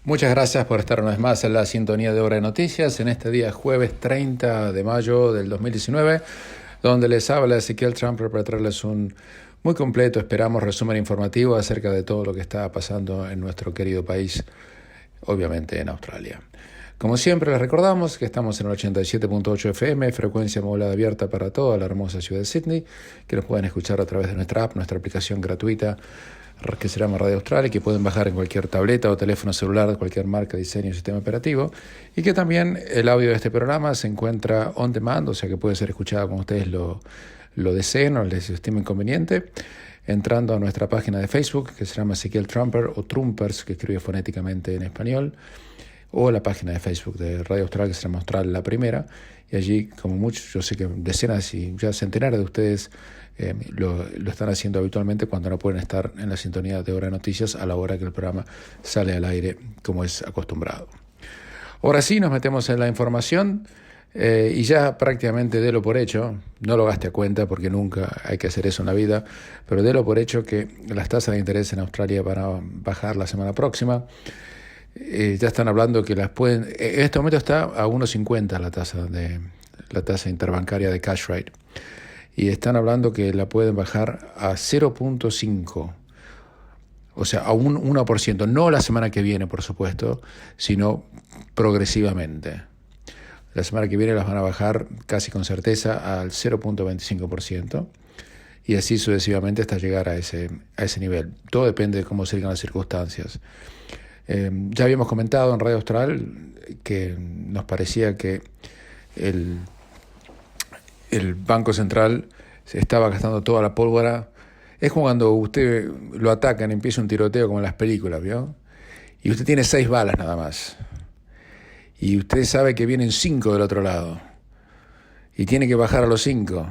Muchas gracias por estar una vez más en la sintonía de Hora de Noticias en este día jueves 30 de mayo del 2019, donde les habla Ezequiel Trumper para traerles un muy completo, esperamos, resumen informativo acerca de todo lo que está pasando en nuestro querido país, obviamente en Australia. Como siempre les recordamos que estamos en el 87.8 FM, frecuencia modulada abierta para toda la hermosa ciudad de Sydney, que nos pueden escuchar a través de nuestra app, nuestra aplicación gratuita, que se llama Radio Australia, que pueden bajar en cualquier tableta o teléfono celular de cualquier marca, diseño y sistema operativo, y que también el audio de este programa se encuentra on demand, o sea que puede ser escuchado como ustedes lo deseen o les estimen conveniente, entrando a nuestra página de Facebook, que se llama Ezequiel Trumper o Trumpers, que escribe fonéticamente en español, o la página de Facebook de Radio Australia, que se llama Austral La Primera, y allí, como muchos, yo sé que decenas y ya centenares de ustedes lo están haciendo habitualmente cuando no pueden estar en la sintonía de Hora de Noticias a la hora que el programa sale al aire, como es acostumbrado. Ahora sí, nos metemos en la información y ya prácticamente délo por hecho, no lo gaste a cuenta porque nunca hay que hacer eso en la vida, pero délo por hecho que las tasas de interés en Australia van a bajar la semana próxima. Ya están hablando que las pueden, en este momento está a 1.50 la tasa interbancaria de cash rate, y están hablando que la pueden bajar a 0.5, o sea, a un 1%, no la semana que viene, por supuesto, sino progresivamente. La semana que viene las van a bajar casi con certeza al 0.25%, y así sucesivamente hasta llegar a ese nivel. Todo depende de cómo sigan las circunstancias. Ya habíamos comentado en Radio Austral que nos parecía que el Banco Central se estaba gastando toda la pólvora. Es como cuando usted lo atacan y empieza un tiroteo como en las películas, ¿vio? Y usted tiene 6 balas nada más. Y usted sabe que vienen 5 del otro lado. Y tiene que bajar a los 5.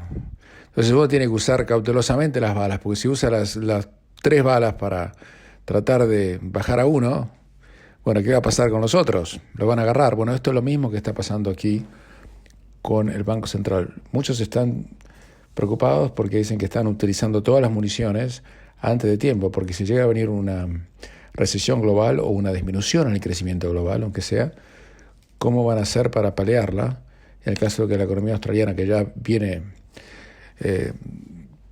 Entonces vos tiene que usar cautelosamente las balas, porque si usa las 3 balas para tratar de bajar a 1, bueno, ¿qué va a pasar con los otros? Lo van a agarrar. Bueno, esto es lo mismo que está pasando aquí con el Banco Central. Muchos están preocupados porque dicen que están utilizando todas las municiones antes de tiempo, porque si llega a venir una recesión global o una disminución en el crecimiento global, aunque sea, ¿cómo van a hacer para paliarla? En el caso de que la economía australiana, que ya viene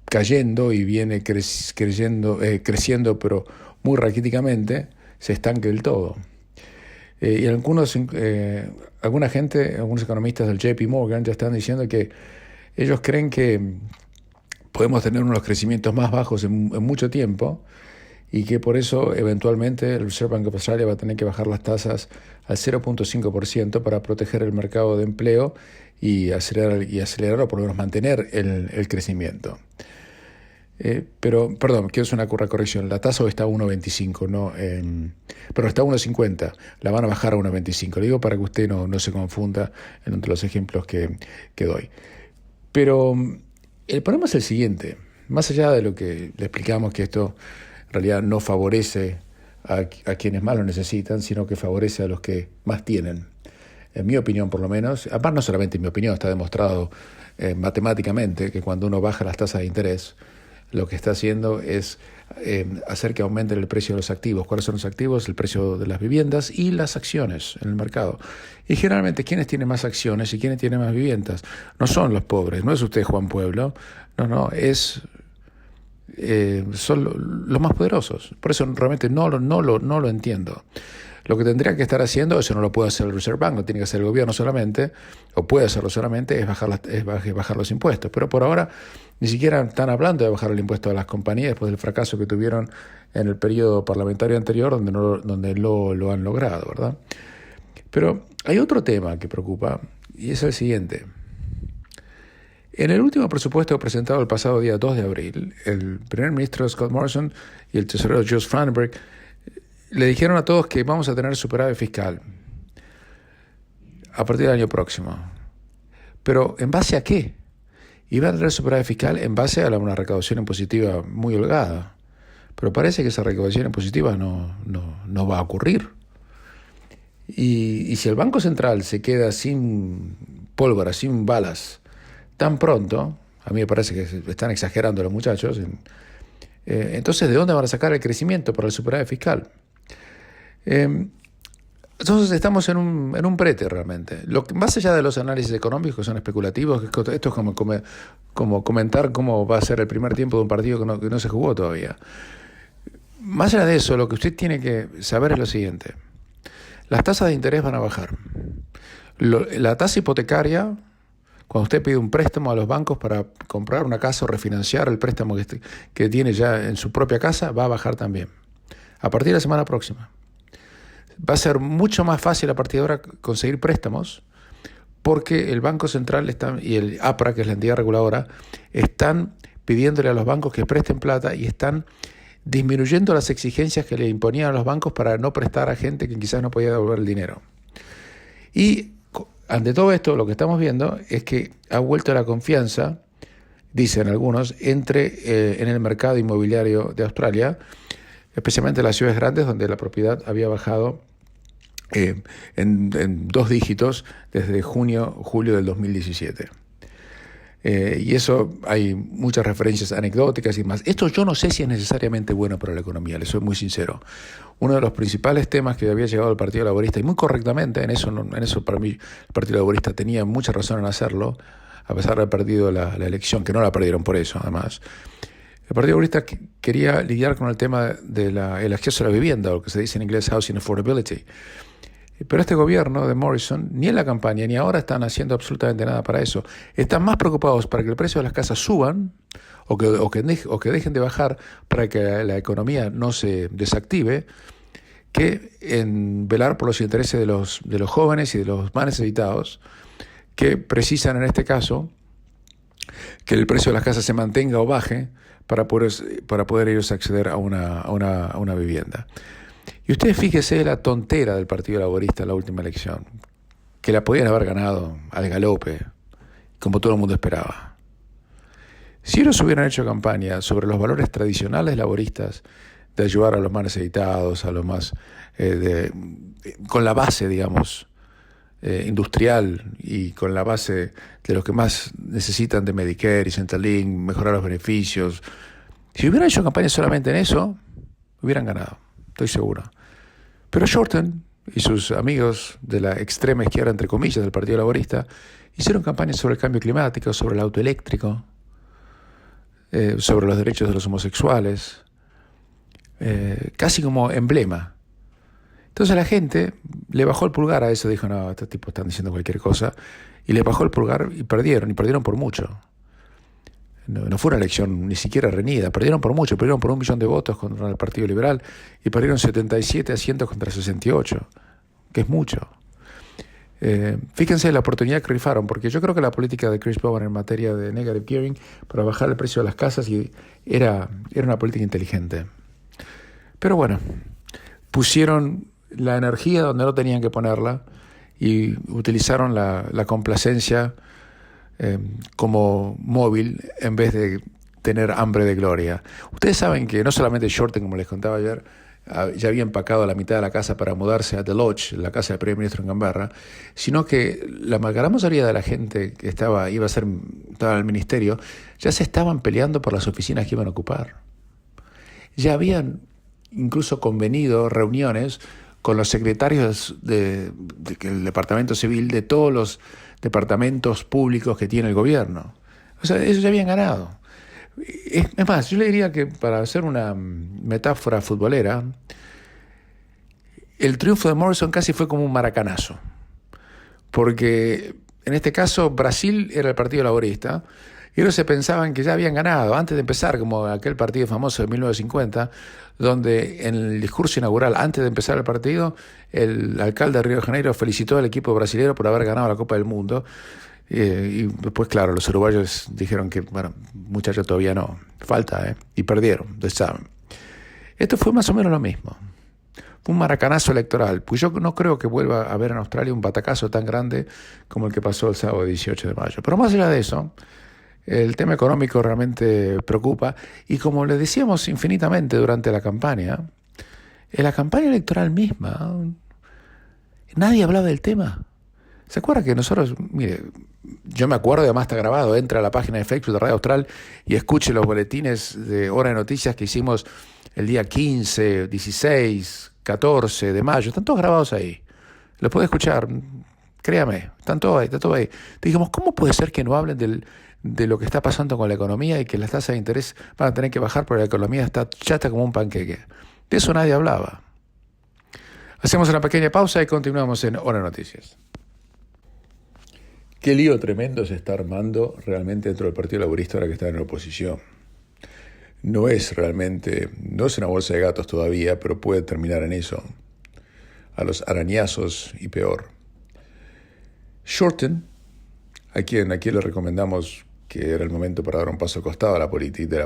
cayendo y viene creciendo, pero muy raquíticamente, se estanque del todo. Y algunos economistas del JP Morgan ya están diciendo que ellos creen que podemos tener uno de los crecimientos más bajos en mucho tiempo, y que por eso eventualmente el Reserve Bank of Australia va a tener que bajar las tasas al 0.5% para proteger el mercado de empleo y acelerar o por lo menos mantener el crecimiento. Pero, perdón, quiero hacer una corrección. La tasa hoy está a 1.25, pero está a 1.50. La van a bajar a 1.25. Lo digo para que usted no se confunda entre los ejemplos que doy. Pero el problema es el siguiente. Más allá de lo que le explicamos, que esto en realidad no favorece a quienes más lo necesitan, sino que favorece a los que más tienen. En mi opinión, por lo menos, además no solamente en mi opinión, está demostrado matemáticamente que cuando uno baja las tasas de interés, lo que está haciendo es hacer que aumente el precio de los activos. ¿Cuáles son los activos? El precio de las viviendas y las acciones en el mercado. Y generalmente, ¿quiénes tienen más acciones y quiénes tienen más viviendas? No son los pobres, no es usted Juan Pueblo, son los más poderosos. Por eso realmente no lo entiendo. Lo que tendría que estar haciendo, eso no lo puede hacer el Reserve Bank, lo tiene que hacer el gobierno solamente, o puede hacerlo solamente, es bajar los impuestos. Pero por ahora ni siquiera están hablando de bajar el impuesto a las compañías después del fracaso que tuvieron en el periodo parlamentario anterior, donde lo han logrado, ¿verdad? Pero hay otro tema que preocupa, y es el siguiente. En el último presupuesto presentado el pasado día 2 de abril, el primer ministro Scott Morrison y el tesorero Jos Frydenberg le dijeron a todos que vamos a tener superávit fiscal a partir del año próximo. Pero ¿en base a qué? Iba a tener superávit fiscal en base a una recaudación impositiva muy holgada. Pero parece que esa recaudación impositiva no va a ocurrir. Y si el Banco Central se queda sin pólvora, sin balas, tan pronto, a mí me parece que están exagerando los muchachos, entonces ¿de dónde van a sacar el crecimiento para el superávit fiscal? Entonces estamos en un brete realmente. Más allá de los análisis económicos que son especulativos, esto es como comentar cómo va a ser el primer tiempo de un partido que no se jugó todavía. Más allá de eso, lo que usted tiene que saber es lo siguiente. Las tasas de interés van a bajar. La tasa hipotecaria, cuando usted pide un préstamo a los bancos para comprar una casa o refinanciar el préstamo que tiene ya en su propia casa, va a bajar también. A partir de la semana próxima. Va a ser mucho más fácil a partir de ahora conseguir préstamos porque el Banco Central y el APRA, que es la entidad reguladora, están pidiéndole a los bancos que presten plata y están disminuyendo las exigencias que le imponían a los bancos para no prestar a gente que quizás no podía devolver el dinero. Y ante todo esto, lo que estamos viendo es que ha vuelto la confianza, dicen algunos, en el mercado inmobiliario de Australia, especialmente en las ciudades grandes donde la propiedad había bajado en 2 dígitos desde julio del 2017. Y eso hay muchas referencias anecdóticas y más. Esto yo no sé si es necesariamente bueno para la economía, les soy muy sincero. Uno de los principales temas que había llegado al Partido Laborista, y muy correctamente, en eso para mí el Partido Laborista tenía mucha razón en hacerlo, a pesar de haber perdido la elección, que no la perdieron por eso además. El Partido Laborista quería lidiar con el tema del acceso a la vivienda, lo que se dice en inglés housing affordability. Pero este gobierno de Morrison, ni en la campaña ni ahora están haciendo absolutamente nada para eso. Están más preocupados para que el precio de las casas suban o que dejen de bajar para que la economía no se desactive, que en velar por los intereses de los jóvenes y de los más necesitados, que precisan en este caso que el precio de las casas se mantenga o baje para poder ellos acceder a una vivienda. Y ustedes fíjense la tontera del Partido Laborista en la última elección, que la podían haber ganado al galope, como todo el mundo esperaba. Si ellos hubieran hecho campaña sobre los valores tradicionales laboristas de ayudar a los más necesitados, a los más con la base, digamos, industrial y con la base de los que más necesitan de Medicare y Centrelink, mejorar los beneficios, si hubieran hecho campaña solamente en eso, hubieran ganado, estoy seguro. Pero Shorten y sus amigos de la extrema izquierda, entre comillas, del Partido Laborista, hicieron campañas sobre el cambio climático, sobre el auto eléctrico, sobre los derechos de los homosexuales, casi como emblema. Entonces la gente le bajó el pulgar a eso, dijo, no, estos tipos están diciendo cualquier cosa, y le bajó el pulgar y perdieron por mucho. No fue una elección ni siquiera reñida, perdieron por mucho, perdieron por 1 millón de votos contra el Partido Liberal y perdieron 77 asientos contra 68, que es mucho. Fíjense la oportunidad que rifaron, porque yo creo que la política de Chris Bowen en materia de negative gearing para bajar el precio de las casas era una política inteligente. Pero bueno, pusieron la energía donde no tenían que ponerla y utilizaron la complacencia como móvil en vez de tener hambre de gloria. Ustedes saben que no solamente Shorten, como les contaba ayer, ya había empacado la mitad de la casa para mudarse a The Lodge, la casa del primer ministro en Canberra, sino que la gran mayoría de la gente que estaba en el ministerio ya se estaban peleando por las oficinas que iban a ocupar. Ya habían incluso convenido reuniones con los secretarios del Departamento Civil de todos los departamentos públicos que tiene el gobierno. O sea, ellos ya habían ganado. Es más, yo le diría que, para hacer una metáfora futbolera, el triunfo de Morrison casi fue como un maracanazo. Porque en este caso Brasil era el Partido Laborista y ellos se pensaban que ya habían ganado antes de empezar, como aquel partido famoso de 1950, donde en el discurso inaugural, antes de empezar el partido, el alcalde de Río de Janeiro felicitó al equipo brasileño por haber ganado la Copa del Mundo. Y después, claro, los uruguayos dijeron que, bueno, muchachos, todavía no, falta, y perdieron, ustedes saben. Esto fue más o menos lo mismo. Fue un maracanazo electoral. Pues yo no creo que vuelva a haber en Australia un batacazo tan grande como el que pasó el sábado 18 de mayo. Pero más allá de eso, el tema económico realmente preocupa. Y como le decíamos infinitamente durante la campaña, en la campaña electoral misma, nadie hablaba del tema. ¿Se acuerda que nosotros, mire, yo me acuerdo, además está grabado, entra a la página de Facebook de Radio Austral y escuche los boletines de Hora de Noticias que hicimos el día 15, 16, 14 de mayo, están todos grabados ahí. Lo puede escuchar, créame, están todos ahí, está todo ahí. Digamos, ¿cómo puede ser que no hablen de lo que está pasando con la economía y que las tasas de interés van a tener que bajar porque la economía ya está como un panqueque? De eso nadie hablaba. Hacemos una pequeña pausa y continuamos en Hora Noticias. Qué lío tremendo se está armando realmente dentro del Partido Laborista ahora que está en la oposición. No es una bolsa de gatos todavía, pero puede terminar en eso. A los arañazos y peor. Shorten, a quien le recomendamos que era el momento para dar un paso al costado de la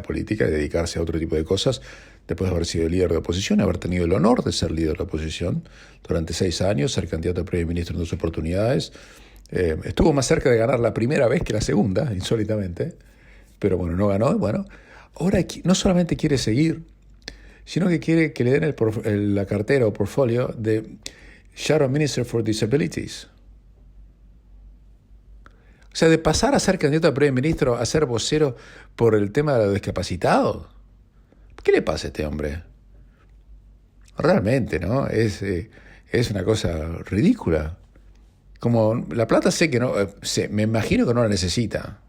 política y dedicarse a otro tipo de cosas, después de haber sido líder de oposición, haber tenido el honor de ser líder de oposición durante 6 años, ser candidato a primer ministro en 2 oportunidades. Estuvo más cerca de ganar la primera vez que la segunda, insólitamente, pero bueno, no ganó. Bueno, ahora no solamente quiere seguir, sino que quiere que le den la cartera o portfolio de Shadow Minister for Disabilities. O sea, de pasar a ser candidato a primer ministro a ser vocero por el tema de los discapacitados. ¿Qué le pasa a este hombre? Realmente, ¿no? Es una cosa ridícula. Como la plata sé que no, me imagino que no la necesita.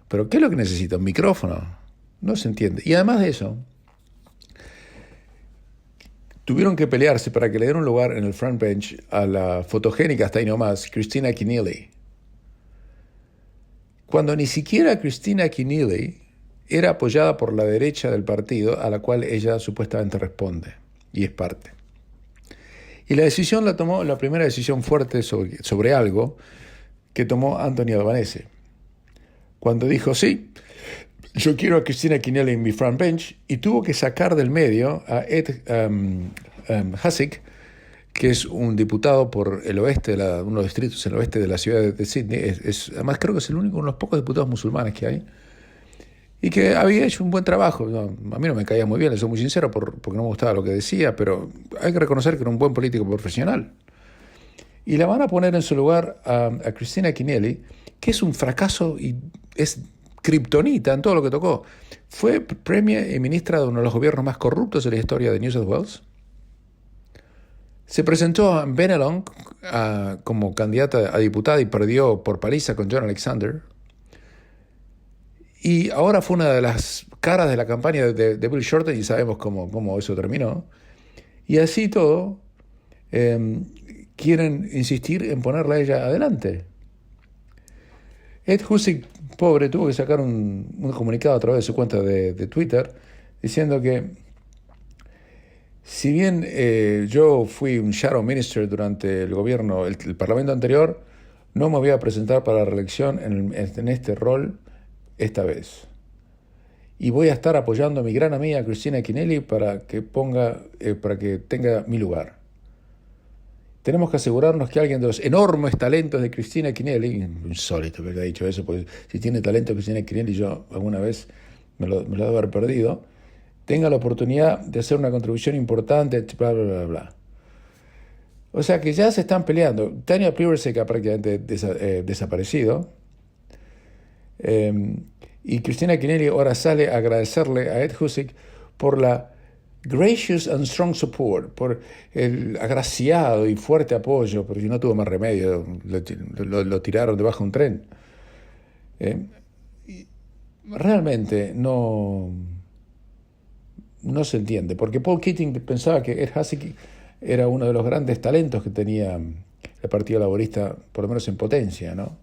Pero ¿qué es lo que necesita? ¿Un micrófono? No se entiende. Y además de eso, tuvieron que pelearse para que le den un lugar en el front bench a la fotogénica, hasta ahí nomás, Christina Keneally. Cuando ni siquiera Christina Keneally era apoyada por la derecha del partido a la cual ella supuestamente responde y es parte. Y la decisión la tomó, la primera decisión fuerte sobre algo que tomó Anthony Albanese. Cuando dijo, sí, yo quiero a Christina Keneally en mi front bench, y tuvo que sacar del medio a Ed Husic, que es un diputado por el oeste, uno de los distritos en el oeste de la ciudad de Sydney. Además creo que es uno de los pocos diputados musulmanes que hay, y que había hecho un buen trabajo. A mí no me caía muy bien, le soy muy sincero, porque no me gustaba lo que decía, pero hay que reconocer que era un buen político profesional. Y la van a poner en su lugar a Christina Keneally, que es un fracaso y es kriptonita en todo lo que tocó. Fue premier y ministra de uno de los gobiernos más corruptos de la historia de New South Wales. Se presentó a Bennelong como candidata a diputada y perdió por paliza con John Alexander. Y ahora fue una de las caras de la campaña de Bill Shorten, y sabemos cómo eso terminó. Y así todo, quieren insistir en ponerla a ella adelante. Ed Husic, pobre, tuvo que sacar un comunicado a través de su cuenta de Twitter diciendo que si bien yo fui un shadow minister durante el gobierno, el parlamento anterior, no me voy a presentar para la reelección en este rol esta vez. Y voy a estar apoyando a mi gran amiga Christina Keneally para que tenga mi lugar. Tenemos que asegurarnos que alguien de los enormes talentos de Christina Keneally, insólito que haya dicho eso, porque si tiene talento Christina Keneally, yo alguna vez me lo debo haber perdido, tenga la oportunidad de hacer una contribución importante, bla, bla, bla, bla. O sea que ya se están peleando. Tanya Plibersek ha prácticamente desaparecido. Y Christina Keneally ahora sale a agradecerle a Ed Husic por la gracious and strong support, por el agraciado y fuerte apoyo, porque no tuvo más remedio, lo tiraron debajo de un tren. Realmente no se entiende, porque Paul Keating pensaba que Ed Husic era uno de los grandes talentos que tenía el Partido Laborista, por lo menos en potencia, ¿no?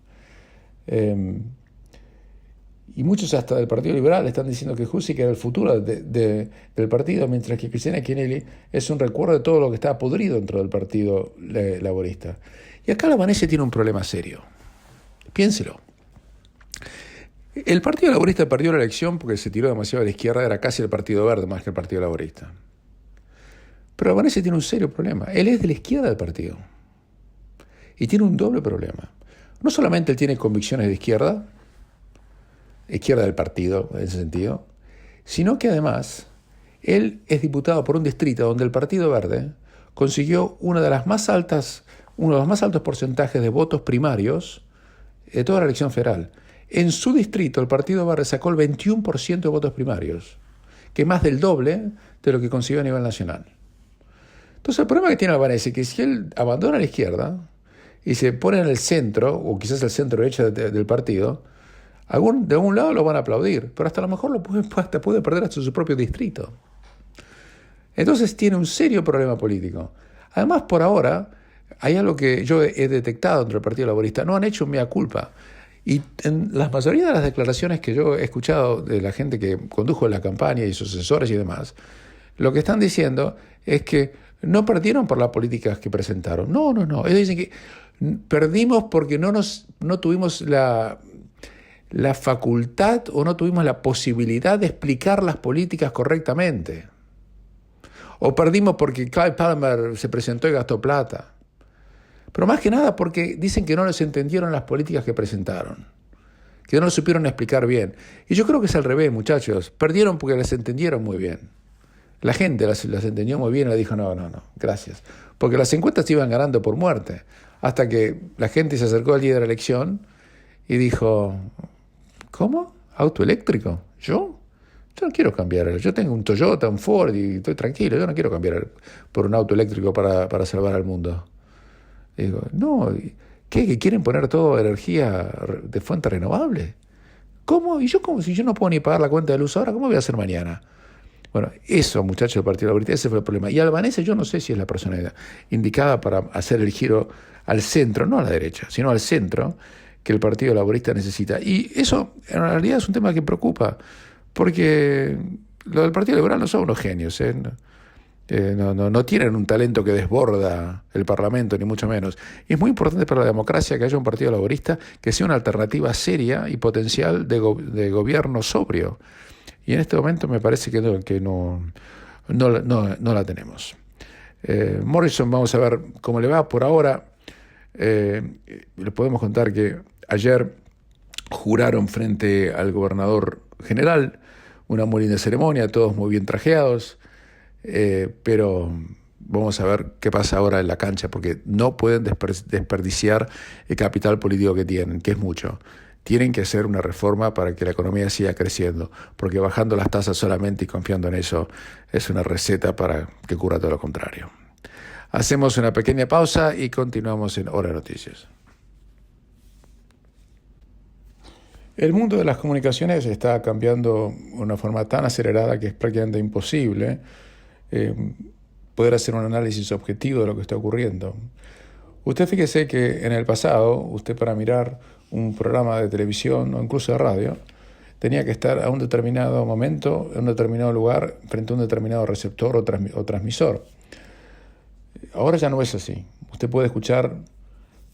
Y muchos hasta del Partido Liberal están diciendo que Husic era el futuro del partido, mientras que Christina Keneally es un recuerdo de todo lo que estaba podrido dentro del Partido Laborista. Y acá Albanese tiene un problema serio. Piénselo. El Partido Laborista perdió la elección porque se tiró demasiado a la izquierda, era casi el Partido Verde más que el Partido Laborista. Pero Albanese tiene un serio problema. Él es de la izquierda del partido. Y tiene un doble problema. No solamente él tiene convicciones de izquierda del partido en ese sentido, sino que además él es diputado por un distrito donde el Partido Verde consiguió uno de los más altos porcentajes de votos primarios de toda la elección federal. En su distrito el Partido Verde sacó el 21% de votos primarios, que es más del doble de lo que consiguió a nivel nacional. Entonces el problema que tiene Albanese es que si él abandona la izquierda y se pone en el centro, o quizás el centro derecha del partido, de algún lado lo van a aplaudir, pero hasta a lo mejor hasta puede perder hasta su propio distrito. Entonces tiene un serio problema político. Además, por ahora, hay algo que yo he detectado entre el Partido Laborista. No han hecho un mea culpa. Y en la mayoría de las declaraciones que yo he escuchado de la gente que condujo la campaña y sus asesores y demás, lo que están diciendo es que no perdieron por las políticas que presentaron. No. Ellos dicen que perdimos porque no tuvimos la facultad o no tuvimos la posibilidad de explicar las políticas correctamente. O perdimos porque Clive Palmer se presentó y gastó plata. Pero más que nada porque dicen que no les entendieron las políticas que presentaron, que no lo supieron explicar bien. Y yo creo que es al revés, muchachos. Perdieron porque las entendieron muy bien. La gente las entendió muy bien y le dijo, no, gracias. Porque las encuestas iban ganando por muerte. Hasta que la gente se acercó al día de la elección y dijo, ¿cómo? ¿Auto eléctrico? ¿Yo? Yo no quiero cambiar. Yo tengo un Toyota, un Ford y estoy tranquilo. Yo no quiero cambiar por un auto eléctrico para salvar al mundo. Y digo, no, ¿qué? ¿Que quieren poner toda energía de fuente renovable? ¿Cómo? ¿Y yo cómo? Si yo no puedo ni pagar la cuenta de luz ahora, ¿cómo voy a hacer mañana? Bueno, eso, muchachos del Partido Laborista, ese fue el problema. Y Albanese yo no sé si es la persona indicada para hacer el giro al centro, no a la derecha, sino al centro, que el Partido Laborista necesita. Y eso en realidad es un tema que preocupa, porque lo del Partido Liberal no son unos genios, no tienen un talento que desborda el Parlamento, ni mucho menos. Y es muy importante para la democracia que haya un Partido Laborista que sea una alternativa seria y potencial de gobierno sobrio. Y en este momento me parece que no la tenemos. Morrison, vamos a ver cómo le va. Por ahora, le podemos contar que ayer juraron frente al gobernador general una muy linda ceremonia, todos muy bien trajeados, pero vamos a ver qué pasa ahora en la cancha, porque no pueden desperdiciar el capital político que tienen, que es mucho. Tienen que hacer una reforma para que la economía siga creciendo, porque bajando las tasas solamente y confiando en eso es una receta para que ocurra todo lo contrario. Hacemos una pequeña pausa y continuamos en Hora de Noticias. El mundo de las comunicaciones está cambiando de una forma tan acelerada que es prácticamente imposible poder hacer un análisis objetivo de lo que está ocurriendo. Usted fíjese que en el pasado, usted para mirar un programa de televisión o incluso de radio, tenía que estar a un determinado momento, en un determinado lugar, frente a un determinado receptor o transmisor. Ahora ya no es así. Usted puede escuchar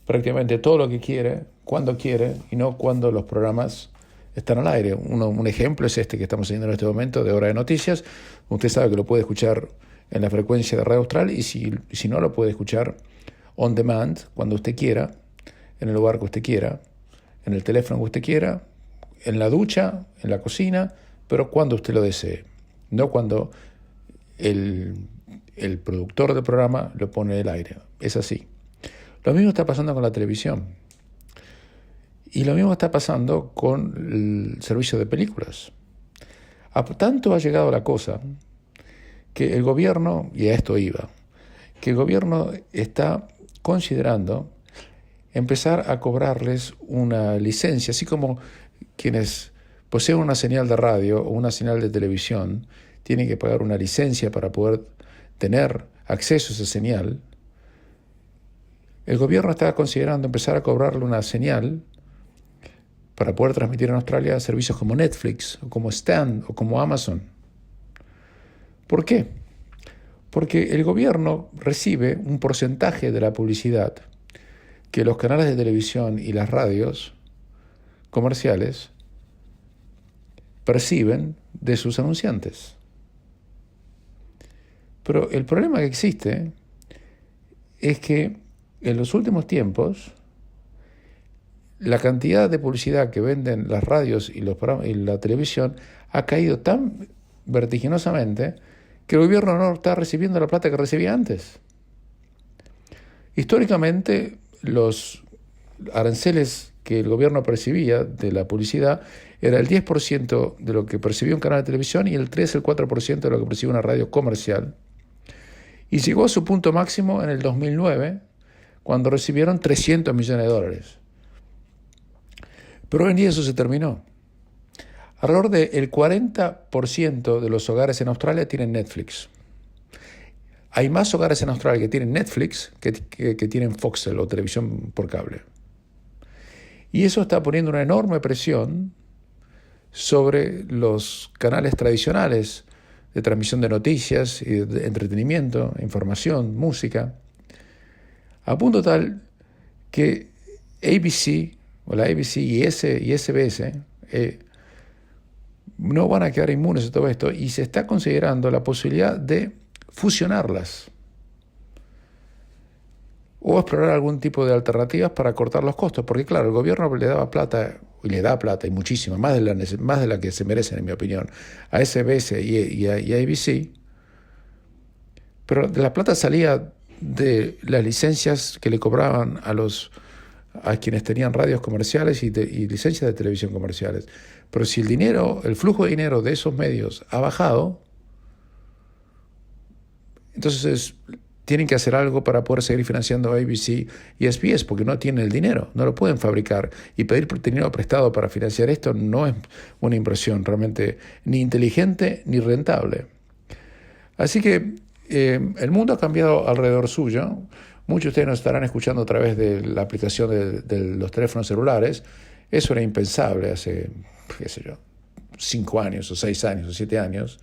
prácticamente todo lo que quiere, cuando quiere, y no cuando los programas están al aire. Un ejemplo es este que estamos haciendo en este momento de Hora de Noticias. Usted sabe que lo puede escuchar en la frecuencia de Radio Austral y si no, lo puede escuchar on demand, cuando usted quiera, en el lugar que usted quiera, en el teléfono que usted quiera, en la ducha, en la cocina, pero cuando usted lo desee, no cuando el productor del programa lo pone en el aire. Es así. Lo mismo está pasando con la televisión. Y lo mismo está pasando con el servicio de películas. Tanto ha llegado la cosa que el gobierno, y a esto iba, que el gobierno está considerando empezar a cobrarles una licencia, así como quienes poseen una señal de radio o una señal de televisión tienen que pagar una licencia para poder tener acceso a esa señal. El gobierno está considerando empezar a cobrarle una señal para poder transmitir en Australia servicios como Netflix, o como Stan, o como Amazon. ¿Por qué? Porque el gobierno recibe un porcentaje de la publicidad que los canales de televisión y las radios comerciales perciben de sus anunciantes. Pero el problema que existe es que en los últimos tiempos la cantidad de publicidad que venden las radios y la televisión ha caído tan vertiginosamente que el gobierno no está recibiendo la plata que recibía antes. Históricamente, los aranceles que el gobierno percibía de la publicidad era el 10% de lo que percibía un canal de televisión y el 3, el 4% de lo que percibía una radio comercial. Y llegó a su punto máximo en el 2009, cuando recibieron $300 millones. Pero hoy en día eso se terminó. Alrededor del 40% de los hogares en Australia tienen Netflix. Hay más hogares en Australia que tienen Netflix que tienen Foxtel o televisión por cable. Y eso está poniendo una enorme presión sobre los canales tradicionales de transmisión de noticias y de entretenimiento, información, música, a punto tal que ABC o la ABC y SBS no van a quedar inmunes a todo esto y se está considerando la posibilidad de fusionarlas o explorar algún tipo de alternativas para cortar los costos, porque claro, el gobierno le daba plata, y le da plata, y muchísima, más de la que se merecen, en mi opinión, a SBS y a ABC, pero la plata salía de las licencias que le cobraban a quienes tenían radios comerciales y licencias de televisión comerciales. Pero si el flujo de dinero de esos medios ha bajado, entonces tienen que hacer algo para poder seguir financiando a ABC y SBS, porque no tienen el dinero, no lo pueden fabricar. Y pedir dinero prestado para financiar esto no es una inversión realmente ni inteligente ni rentable. Así que el mundo ha cambiado alrededor suyo. Muchos de ustedes nos estarán escuchando a través de la aplicación de los teléfonos celulares. Eso era impensable hace, 5 años, o 6 años, o 7 años.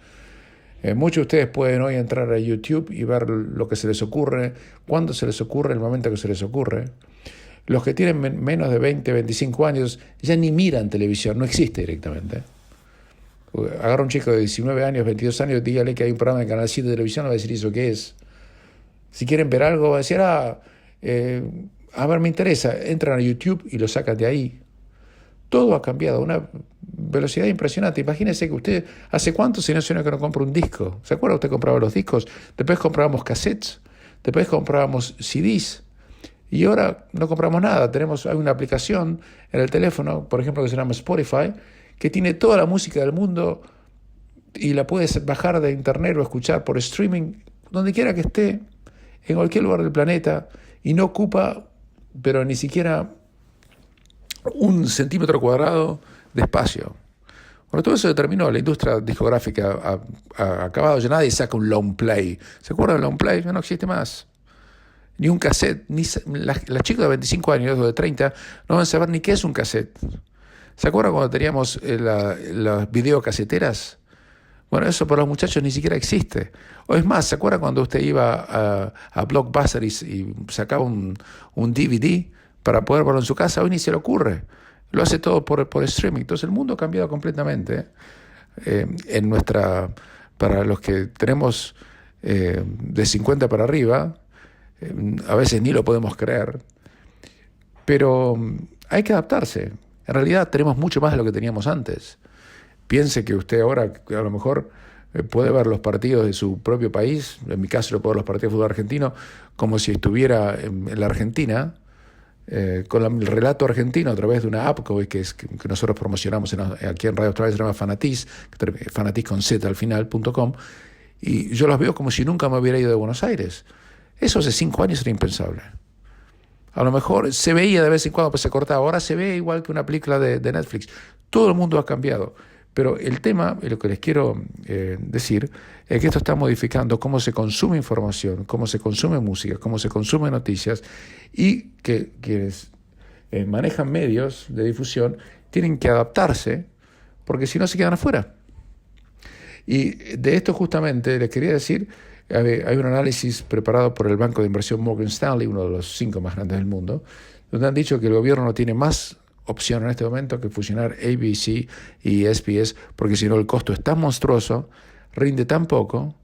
Muchos de ustedes pueden hoy entrar a YouTube y ver lo que se les ocurre, cuándo se les ocurre, el momento que se les ocurre. Los que tienen menos de 20, 25 años ya ni miran televisión, no existe directamente. Agarra un chico de 19 años, 22 años, dígale que hay un programa de Canal 7 de televisión, va a decir, ¿eso qué es? Si quieren ver algo, va a decir, a ver, me interesa. Entran a YouTube y lo sacan de ahí. Todo ha cambiado, una velocidad impresionante. Imagínese que usted, ¿hace cuánto se que no compra un disco? ¿Se acuerda? Usted compraba los discos, después comprábamos cassettes, después comprábamos CDs, y ahora no compramos nada. Hay una aplicación en el teléfono, por ejemplo, que se llama Spotify, que tiene toda la música del mundo y la puedes bajar de internet o escuchar por streaming, donde quiera que esté, en cualquier lugar del planeta, y no ocupa, pero ni siquiera 1 centímetro cuadrado de espacio. Bueno, todo eso determinó, la industria discográfica ha acabado, ya nadie saca un long play. ¿Se acuerdan del long play? Ya no existe más. Ni un cassette, las chicas de 25 años o de 30 no van a saber ni qué es un cassette. ¿Se acuerdan cuando teníamos las videocaseteras? Bueno, eso para los muchachos ni siquiera existe. O es más, ¿se acuerdan cuando usted iba a Blockbuster y sacaba un DVD para poder verlo en su casa? Hoy ni se le ocurre. Lo hace todo por streaming. Entonces el mundo ha cambiado completamente. Para los que tenemos de 50 para arriba, a veces ni lo podemos creer. Pero hay que adaptarse. En realidad tenemos mucho más de lo que teníamos antes. Piense que usted ahora a lo mejor puede ver los partidos de su propio país, en mi caso lo puedo ver los partidos de fútbol argentino, como si estuviera en la Argentina, con el relato argentino a través de una app que nosotros promocionamos aquí en Radio Australia, se llama Fanatiz, Fanatiz con Z al final.com, y yo los veo como si nunca me hubiera ido de Buenos Aires. Eso hace 5 años era impensable. A lo mejor se veía de vez en cuando, pues se cortaba. Ahora se ve igual que una película de Netflix. Todo el mundo ha cambiado. Pero el tema, y lo que les quiero decir, es que esto está modificando cómo se consume información, cómo se consume música, cómo se consume noticias, y que quienes manejan medios de difusión tienen que adaptarse, porque si no se quedan afuera. Y de esto justamente les quería decir, hay un análisis preparado por el banco de inversión Morgan Stanley, uno de los 5 más grandes del mundo, donde han dicho que el gobierno no tiene más opción en este momento que fusionar ABC y SBS, porque si no el costo es tan monstruoso, rinde tan poco,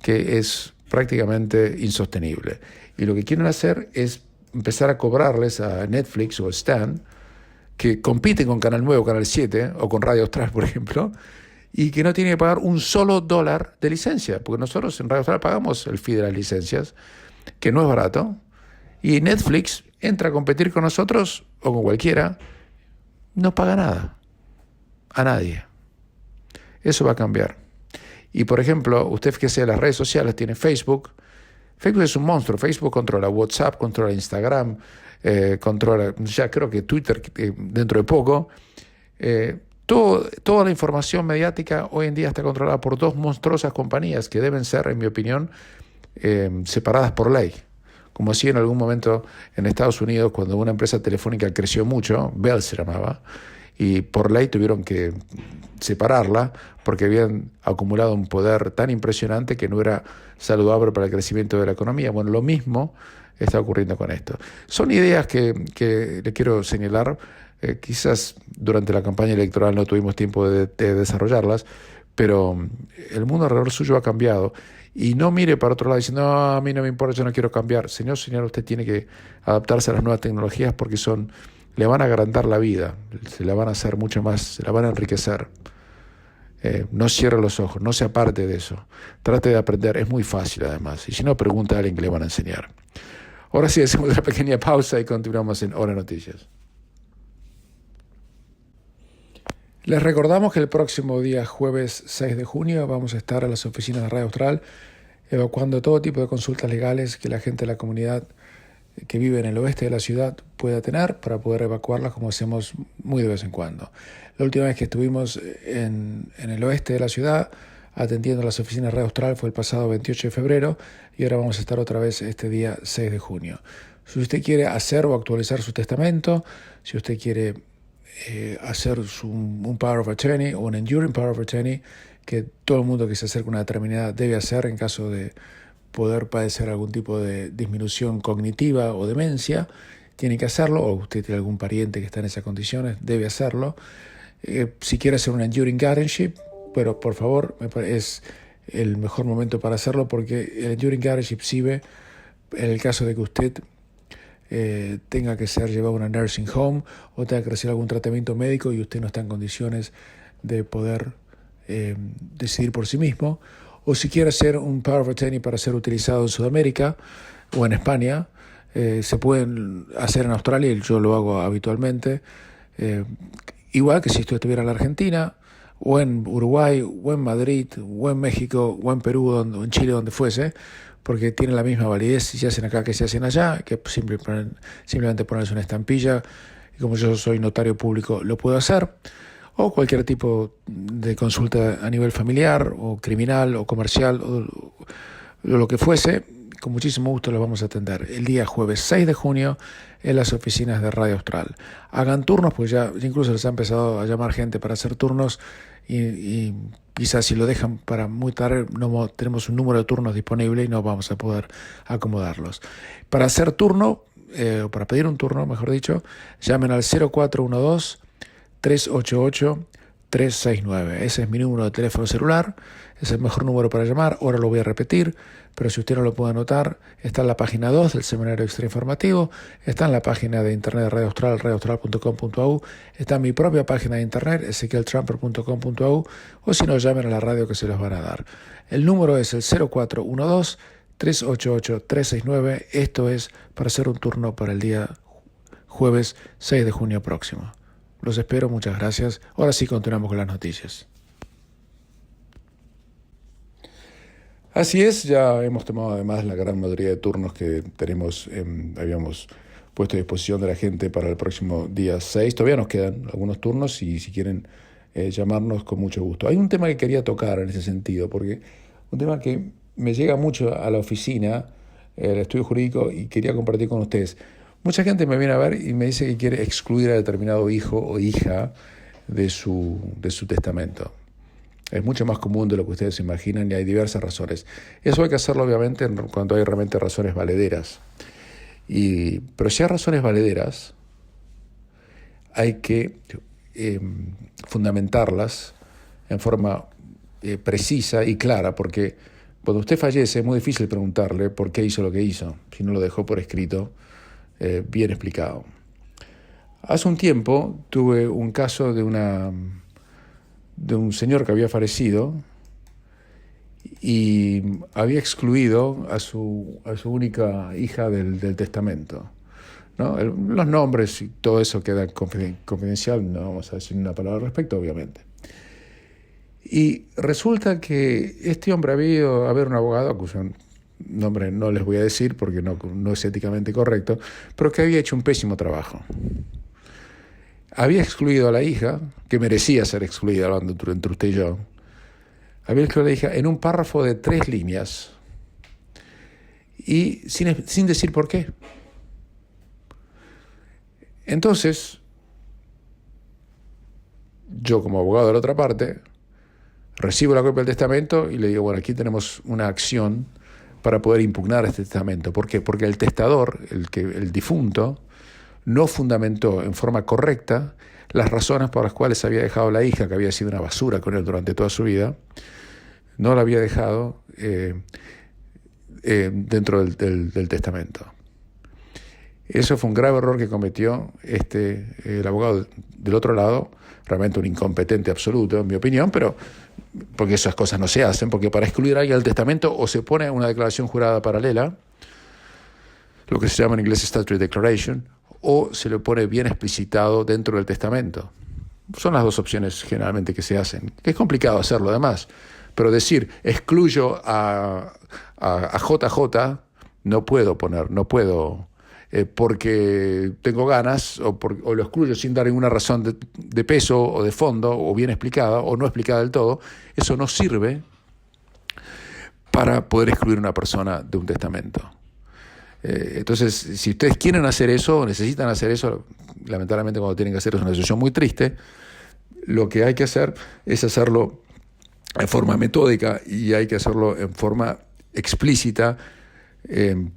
que es prácticamente insostenible. Y lo que quieren hacer es empezar a cobrarles a Netflix o Stan, que compiten con Canal 9 o Canal 7, o con Radio Austral, por ejemplo, y que no tienen que pagar un solo dólar de licencia, porque nosotros en Radio Austral pagamos el fee de las licencias, que no es barato, y Netflix entra a competir con nosotros, o con cualquiera, no paga nada, a nadie. Eso va a cambiar. Y por ejemplo, usted fíjese en las redes sociales, tiene Facebook, Facebook es un monstruo. Facebook controla WhatsApp, controla Instagram, controla, ya creo que Twitter dentro de poco. Toda la información mediática hoy en día está controlada por dos monstruosas compañías que deben ser, en mi opinión, separadas por ley. Como así en algún momento en Estados Unidos, cuando una empresa telefónica creció mucho, Bell se llamaba, y por ley tuvieron que separarla porque habían acumulado un poder tan impresionante que no era saludable para el crecimiento de la economía. Bueno, lo mismo está ocurriendo con esto. Son ideas que le quiero señalar. Quizás durante la campaña electoral no tuvimos tiempo de desarrollarlas, pero el mundo alrededor suyo ha cambiado. Y no mire para otro lado diciendo, no, a mí no me importa, yo no quiero cambiar. Señor, usted tiene que adaptarse a las nuevas tecnologías porque le van a agrandar la vida, se la van a hacer mucho más, se la van a enriquecer. No cierre los ojos, no se aparte de eso. Trate de aprender, es muy fácil además. Y si no, pregunta a alguien que le van a enseñar. Ahora sí, hacemos una pequeña pausa y continuamos en Hora Noticias. Les recordamos que el próximo día jueves 6 de junio vamos a estar en las oficinas de Radio Austral evacuando todo tipo de consultas legales que la gente de la comunidad que vive en el oeste de la ciudad pueda tener para poder evacuarlas como hacemos muy de vez en cuando. La última vez que estuvimos en el oeste de la ciudad atendiendo las oficinas de Radio Austral fue el pasado 28 de febrero y ahora vamos a estar otra vez este día 6 de junio. Si usted quiere hacer o actualizar su testamento, si usted quiere hacer un Power of Attorney o un Enduring Power of Attorney, que todo el mundo que se acerca a una determinada debe hacer en caso de poder padecer algún tipo de disminución cognitiva o demencia, tiene que hacerlo, o usted tiene algún pariente que está en esas condiciones, debe hacerlo. Si quiere hacer un Enduring Guardianship, pero por favor, es el mejor momento para hacerlo porque el Enduring Guardianship sirve en el caso de que usted tenga que ser llevado a una nursing home o tenga que recibir algún tratamiento médico y usted no está en condiciones de poder decidir por sí mismo, o si quiere hacer un Power of Attorney para ser utilizado en Sudamérica o en España, se pueden hacer en Australia y yo lo hago habitualmente, igual que si usted estuviera en la Argentina o en Uruguay o en Madrid o en México o en Perú o en Chile, donde fuese, porque tienen la misma validez si se hacen acá que se hacen allá, que simplemente ponerse una estampilla, y como yo soy notario público lo puedo hacer, o cualquier tipo de consulta a nivel familiar, o criminal, o comercial, o lo que fuese, con muchísimo gusto los vamos a atender el día jueves 6 de junio en las oficinas de Radio Austral. Hagan turnos, pues ya incluso les ha empezado a llamar gente para hacer turnos y quizás si lo dejan para muy tarde no tenemos un número de turnos disponible y no vamos a poder acomodarlos. Para hacer turno, o para pedir un turno, mejor dicho, llamen al 0412-388-369. Ese es mi número de teléfono celular, es el mejor número para llamar, ahora lo voy a repetir, pero si usted no lo puede anotar, está en la página 2 del Semanario Extra Informativo, está en la página de internet de Radio Austral, radioaustral.com.au, está en mi propia página de internet, ezequieltrumper.com.au, o si no, llamen a la radio que se los van a dar. El número es el 0412-388-369, esto es para hacer un turno para el día jueves 6 de junio próximo. Los espero, muchas gracias. Ahora sí continuamos con las noticias. Así es, ya hemos tomado además la gran mayoría de turnos que habíamos puesto a disposición de la gente para el próximo día 6. Todavía nos quedan algunos turnos y si quieren llamarnos con mucho gusto. Hay un tema que quería tocar en ese sentido, porque un tema que me llega mucho a la oficina, el estudio jurídico, y quería compartir con ustedes. Mucha gente me viene a ver y me dice que quiere excluir a determinado hijo o hija de su testamento. Es mucho más común de lo que ustedes se imaginan y hay diversas razones. Eso hay que hacerlo obviamente cuando hay realmente razones valederas. Pero si hay razones valederas, hay que fundamentarlas en forma precisa y clara, porque cuando usted fallece es muy difícil preguntarle por qué hizo lo que hizo, si no lo dejó por escrito bien explicado. Hace un tiempo tuve un caso de un señor que había fallecido y había excluido a su única hija del testamento, ¿no? Los nombres y todo eso queda confidencial, no vamos a decir una palabra al respecto, obviamente. Y resulta que este hombre había ido a ver un abogado a cuyo nombre no les voy a decir porque no es éticamente correcto, pero que había hecho un pésimo trabajo. Había excluido a la hija, que merecía ser excluida, hablando entre usted y yo. Había excluido a la hija en un párrafo de 3 líneas y sin decir por qué. Entonces, yo como abogado de la otra parte, recibo la copia del testamento y le digo, bueno, aquí tenemos una acción para poder impugnar este testamento. ¿Por qué? Porque el testador, el difunto, no fundamentó en forma correcta las razones por las cuales había dejado a la hija, que había sido una basura con él durante toda su vida, no la había dejado dentro del testamento. Eso fue un grave error que cometió el abogado del otro lado, realmente un incompetente absoluto, en mi opinión, pero porque esas cosas no se hacen, porque para excluir a alguien del testamento o se pone una declaración jurada paralela, lo que se llama en inglés statutory declaration, o se le pone bien explicitado dentro del testamento. Son las dos opciones generalmente que se hacen, que es complicado hacerlo además, pero decir excluyo a JJ no puedo porque tengo ganas o lo excluyo sin dar ninguna razón de peso o de fondo o bien explicada o no explicada del todo. Eso no sirve para poder excluir a una persona de un testamento. Entonces, si ustedes quieren hacer eso o necesitan hacer eso, lamentablemente cuando tienen que hacer es una decisión muy triste, lo que hay que hacer es hacerlo en forma metódica y hay que hacerlo en forma explícita,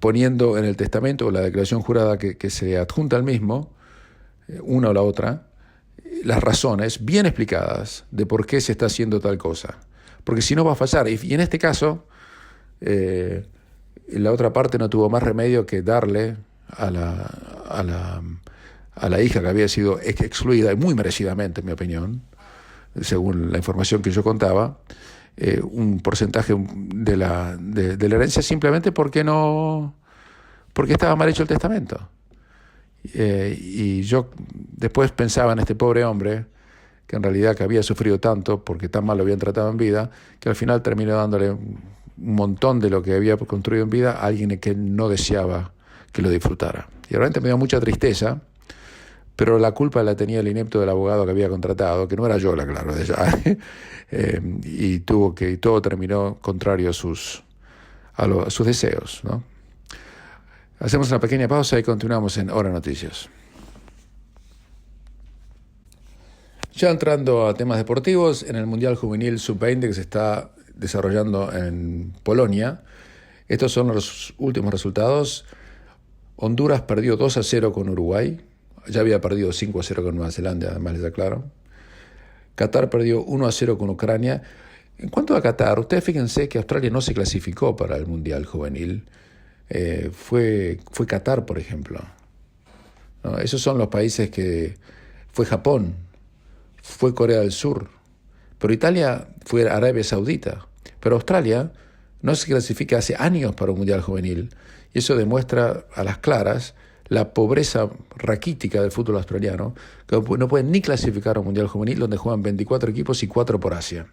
poniendo en el testamento o la declaración jurada que se adjunta al mismo, una o la otra, las razones bien explicadas de por qué se está haciendo tal cosa. Porque si no va a fallar. Y en este caso, la otra parte no tuvo más remedio que darle a la hija que había sido excluida, y muy merecidamente, en mi opinión, según la información que yo contaba, un porcentaje de la herencia simplemente porque estaba mal hecho el testamento. Y yo después pensaba en este pobre hombre, que en realidad que había sufrido tanto porque tan mal lo habían tratado en vida, que al final terminó dándole un montón de lo que había construido en vida a alguien que no deseaba que lo disfrutara. Y realmente me dio mucha tristeza, pero la culpa la tenía el inepto del abogado que había contratado, que no era yo, la claro, de ella, y todo terminó contrario a sus deseos, ¿no? Hacemos una pequeña pausa y continuamos en Hora Noticias. Ya entrando a temas deportivos, en el Mundial Juvenil Sub-20 que se está desarrollando en Polonia, estos son los últimos resultados. Honduras perdió 2-0 con Uruguay. Ya había perdido 5-0 con Nueva Zelanda, además les aclaro. Qatar perdió 1-0 con Ucrania. En cuanto a Qatar, ustedes fíjense que Australia no se clasificó para el Mundial Juvenil. Fue Qatar, por ejemplo, ¿no? Esos son los países que... Fue Japón, fue Corea del Sur, pero Italia fue Arabia Saudita. Pero Australia no se clasifica hace años para un Mundial Juvenil. Y eso demuestra a las claras la pobreza raquítica del fútbol australiano, que no pueden ni clasificar a un Mundial Juvenil donde juegan 24 equipos y 4 por Asia.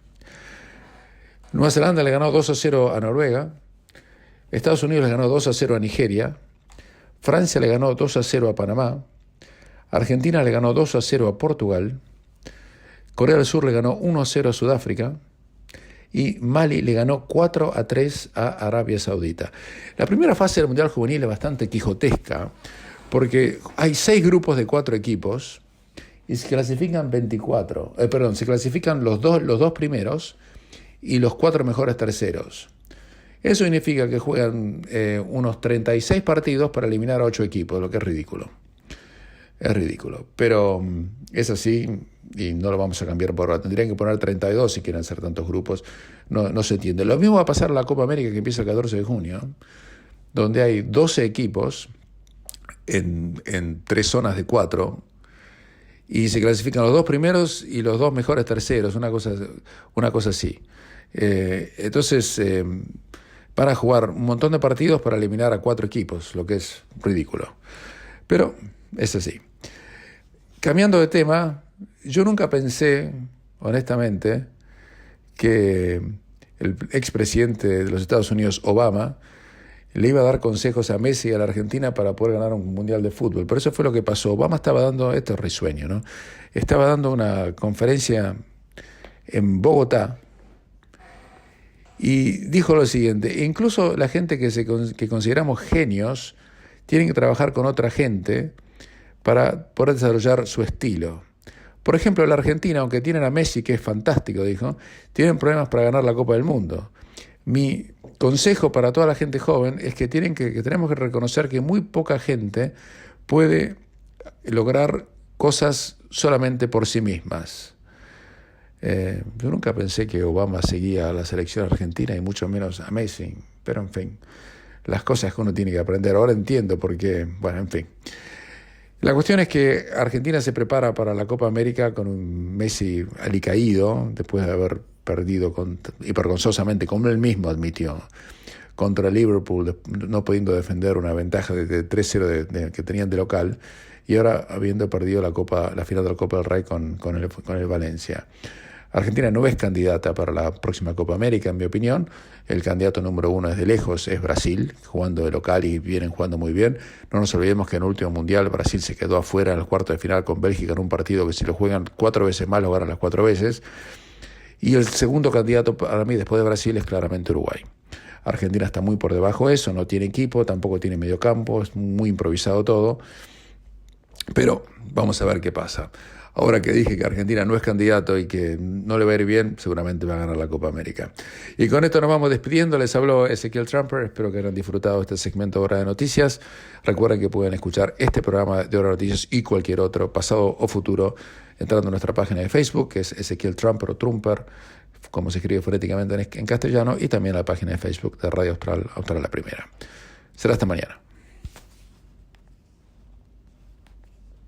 Nueva Zelanda le ganó 2-0 a Noruega, Estados Unidos le ganó 2-0 a Nigeria, Francia le ganó 2-0 a Panamá, Argentina le ganó 2-0 a Portugal, Corea del Sur le ganó 1-0 a Sudáfrica, y Mali le ganó 4-3 a Arabia Saudita. La primera fase del Mundial Juvenil es bastante quijotesca, porque hay 6 grupos de 4 equipos y se clasifican se clasifican los dos primeros y los 4 mejores terceros. Eso significa que juegan unos 36 partidos para eliminar a 8 equipos, lo que es ridículo. Es ridículo, pero es así y no lo vamos a cambiar por ahora. Tendrían que poner 32 si quieren hacer tantos grupos. No se entiende. Lo mismo va a pasar en la Copa América, que empieza el 14 de junio, donde hay 12 equipos en 3 zonas de 4 y se clasifican los 2 primeros y los 2 mejores terceros, una cosa así. Entonces van a jugar un montón de partidos para eliminar a 4 equipos, lo que es ridículo. Pero es así. Cambiando de tema, yo nunca pensé, honestamente, que el expresidente de los Estados Unidos, Obama, le iba a dar consejos a Messi y a la Argentina para poder ganar un mundial de fútbol. Pero eso fue lo que pasó. Obama estaba dando, esto es risueño, ¿no? Estaba dando una conferencia en Bogotá y dijo lo siguiente: incluso la gente que consideramos genios tienen que trabajar con otra gente para poder desarrollar su estilo. Por ejemplo, la Argentina, aunque tienen a Messi, que es fantástico, dijo, tienen problemas para ganar la Copa del Mundo. Mi consejo para toda la gente joven es que tenemos que reconocer que muy poca gente puede lograr cosas solamente por sí mismas. Yo nunca pensé que Obama seguía a la selección argentina y mucho menos a Messi, pero en fin, las cosas que uno tiene que aprender. Ahora entiendo por qué, bueno, en fin. La cuestión es que Argentina se prepara para la Copa América con un Messi alicaído, después de haber perdido vergonzosamente, como él mismo admitió, contra Liverpool, no pudiendo defender una ventaja de 3-0 que tenían de local, y ahora habiendo perdido la final de la Copa del Rey con el Valencia. Argentina no es candidata para la próxima Copa América, en mi opinión. El candidato número 1 desde lejos es Brasil, jugando de local y vienen jugando muy bien. No nos olvidemos que en el último Mundial Brasil se quedó afuera en el cuarto de final con Bélgica en un partido que si lo juegan 4 veces más lo ganan las 4 veces. Y el segundo candidato para mí después de Brasil es claramente Uruguay. Argentina está muy por debajo de eso, no tiene equipo, tampoco tiene mediocampo, es muy improvisado todo. Pero vamos a ver qué pasa. Ahora que dije que Argentina no es candidato y que no le va a ir bien, seguramente va a ganar la Copa América. Y con esto nos vamos despidiendo. Les habló Ezequiel Trumper. Espero que hayan disfrutado este segmento de Hora de Noticias. Recuerden que pueden escuchar este programa de Hora de Noticias y cualquier otro, pasado o futuro, entrando a nuestra página de Facebook, que es Ezequiel Trumper o Trumper, como se escribe fonéticamente en castellano, y también a la página de Facebook de Radio Austral, Austral La Primera. Será hasta mañana.